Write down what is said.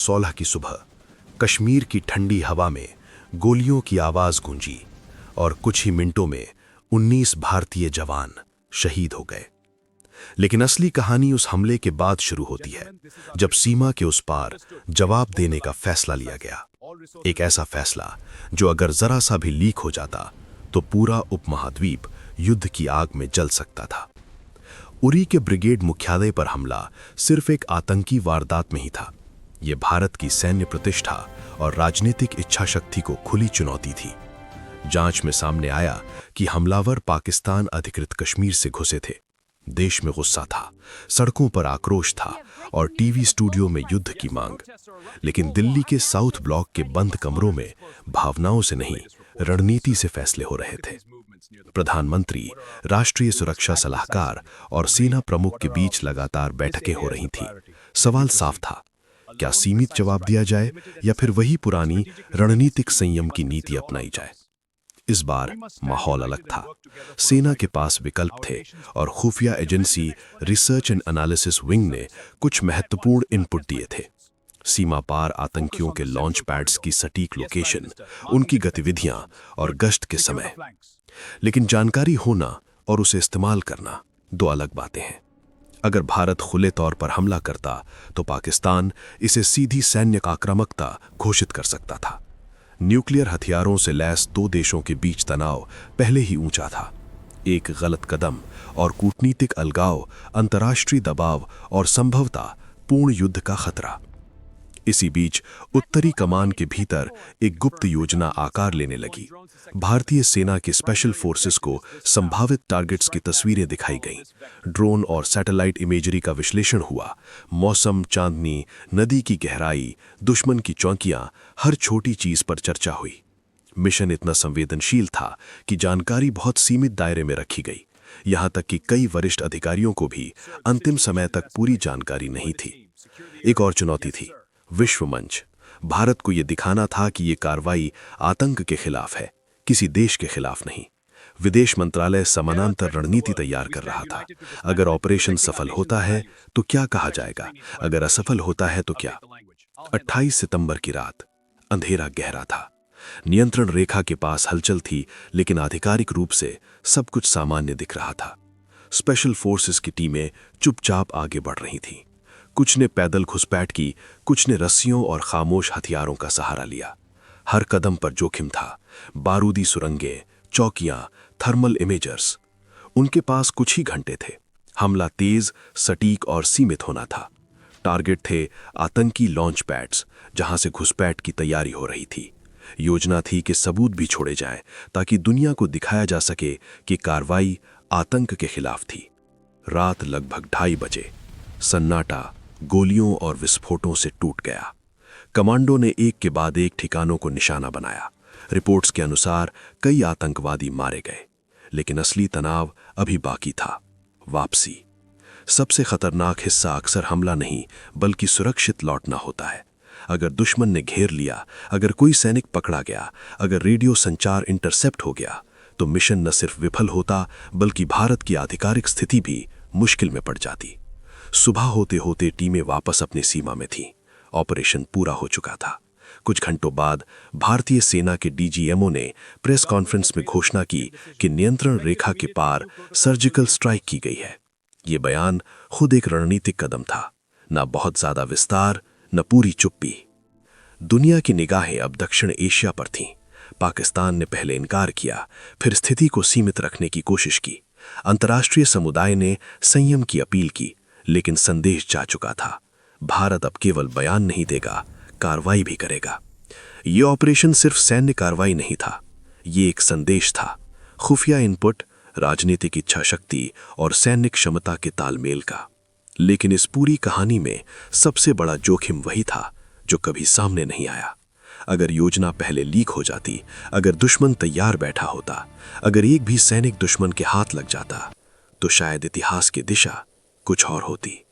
16 की सुबह कश्मीर की ठंडी हवा में गोलियों की आवाज गूंजी और कुछ ही मिनटों में 19 भारतीय जवान शहीद हो गए। लेकिन असली कहानी उस हमले के बाद शुरू होती है, जब सीमा के उस पार जवाब देने का फैसला लिया गया। एक ऐसा फैसला जो अगर जरा सा भी लीक हो जाता तो पूरा उपमहाद्वीप युद्ध की आग में जल सकता था। उरी के ब्रिगेड मुख्यालय पर हमला सिर्फ एक आतंकी वारदात में ही था। यह भारत की सैन्य प्रतिष्ठा और राजनीतिक इच्छा शक्ति को खुली चुनौती थी। जांच में सामने आया कि हमलावर पाकिस्तान अधिकृत कश्मीर से घुसे थे। देश में गुस्सा था, सड़कों पर आक्रोश था और टीवी स्टूडियो में युद्ध की मांग। लेकिन दिल्ली के साउथ ब्लॉक के बंद कमरों में भावनाओं से नहीं, रणनीति से फैसले हो रहे थे। प्रधानमंत्री, राष्ट्रीय सुरक्षा सलाहकार और सेना प्रमुख के बीच लगातार बैठकें हो रही थीं। सवाल साफ था, क्या सीमित जवाब दिया जाए या फिर वही पुरानी रणनीतिक संयम की नीति अपनाई जाए। इस बार माहौल अलग था। सेना के पास विकल्प थे और खुफिया agency research and analysis wing ने कुछ महत्वपूर्ण इनपुट दिए थे। सीमा पार आतंकियों के लॉन्च पैड्स की सटीक लोकेशन, उनकी गतिविधियां और गश्त के समय। लेकिन जानकारी होना और उसे इस्तेमाल करना दो अलग बातें हैं। अगर भारत खुले तौर पर हमला करता तो पाकिस्तान इसे सीधी सैन्य आक्रामकता घोषित कर सकता था। न्यूक्लियर हथियारों से लैस दो देशों के बीच तनाव पहले ही ऊंचा था। एक गलत कदम और कूटनीतिक अलगाव, अंतर्राष्ट्रीय दबाव और संभवतः पूर्ण युद्ध का खतरा। इसी बीच उत्तरी कमान के भीतर एक गुप्त योजना आकार लेने लगी। भारतीय सेना की स्पेशल फोर्सेस को संभावित टारगेट्स की तस्वीरें दिखाई गईं। ड्रोन और सैटेलाइट इमेजरी का विश्लेषण हुआ। मौसम, चांदनी, नदी की गहराई, दुश्मन की चौकियां, हर छोटी चीज पर चर्चा हुई। मिशन इतना संवेदनशील था कि जानकारी बहुत सीमित दायरे में रखी गई। यहां तक कि कई वरिष्ठ अधिकारियों को भी अंतिम समय तक पूरी जानकारी नहीं थी। एक और चुनौती थी, विश्व मंच। भारत को यह दिखाना था कि यह कार्रवाई आतंक के खिलाफ है, किसी देश के खिलाफ नहीं। विदेश मंत्रालय समानांतर रणनीति तैयार कर रहा था। अगर ऑपरेशन सफल होता है तो क्या कहा जाएगा, अगर असफल होता है तो क्या। 28 सितंबर की रात, अंधेरा गहरा था। नियंत्रण रेखा के पास हलचल थी, लेकिन आधिकारिक रूप से सब कुछ सामान्य दिख रहा था। स्पेशल फोर्सेस की टीमें चुपचाप आगे बढ़ रही थीं। कुछ ने पैदल घुसपैठ की, कुछ ने रस्सियों और खामोश हथियारों का सहारा लिया। हर कदम पर जोखिम था। बारूदी सुरंगें, चौकियां, थर्मल इमेजर्स। उनके पास कुछ ही घंटे थे। हमला तेज, सटीक और सीमित होना था। टारगेट थे आतंकी लॉन्च पैड्स, जहां से घुसपैठ की तैयारी हो रही थी। योजना थी कि सबूत भी छोड़े जाएं, ताकि दुनिया को दिखाया जा सके कि कार्रवाई आतंक के खिलाफ थी। रात लगभग 2:30 बजे। सन्नाटा गोलियों और विस्फोटों से टूट गया। कमांडो ने एक के बाद एक ठिकानों को निशाना बनाया। रिपोर्ट्स के अनुसार कई आतंकवादी मारे गए, लेकिन असली तनाव अभी बाकी था, वापसी। सबसे खतरनाक हिस्सा अक्सर हमला नहीं, बल्कि सुरक्षित लौटना होता है। अगर दुश्मन ने घेर लिया, अगर कोई सैनिक पकड़ा गया, अगर रेडियो संचार इंटरसेप्ट हो गया, तो मिशन न सिर्फ विफल होता, बल्कि भारत की आधिकारिक स्थिति भी मुश्किल में पड़ जाती। सुबह होते होते टीमें वापस अपनी सीमा में थीं। ऑपरेशन पूरा हो चुका था। कुछ घंटों बाद भारतीय सेना के डीजीएमओ ने प्रेस कॉन्फ्रेंस में घोषणा की कि नियंत्रण रेखा के पार सर्जिकल स्ट्राइक की गई है। ये बयान खुद एक रणनीतिक कदम था, न बहुत ज्यादा विस्तार, न पूरी चुप्पी। दुनिया की निगाहें अब दक्षिण एशिया पर थीं। पाकिस्तान ने पहले इनकार किया, फिर स्थिति को सीमित रखने की कोशिश की। अंतर्राष्ट्रीय समुदाय ने संयम की अपील की, लेकिन संदेश जा चुका था। भारत अब केवल बयान नहीं देगा, कार्रवाई भी करेगा। यह ऑपरेशन सिर्फ सैन्य कार्रवाई नहीं था, ये एक संदेश था, खुफिया इनपुट, राजनीतिक इच्छा शक्ति और सैन्य क्षमता के तालमेल का। लेकिन इस पूरी कहानी में सबसे बड़ा जोखिम वही था जो कभी सामने नहीं आया। अगर योजना पहले लीक हो जाती, अगर दुश्मन तैयार बैठा होता, अगर एक भी सैनिक दुश्मन के हाथ लग जाता, तो शायद इतिहास की दिशा कुछ और होती।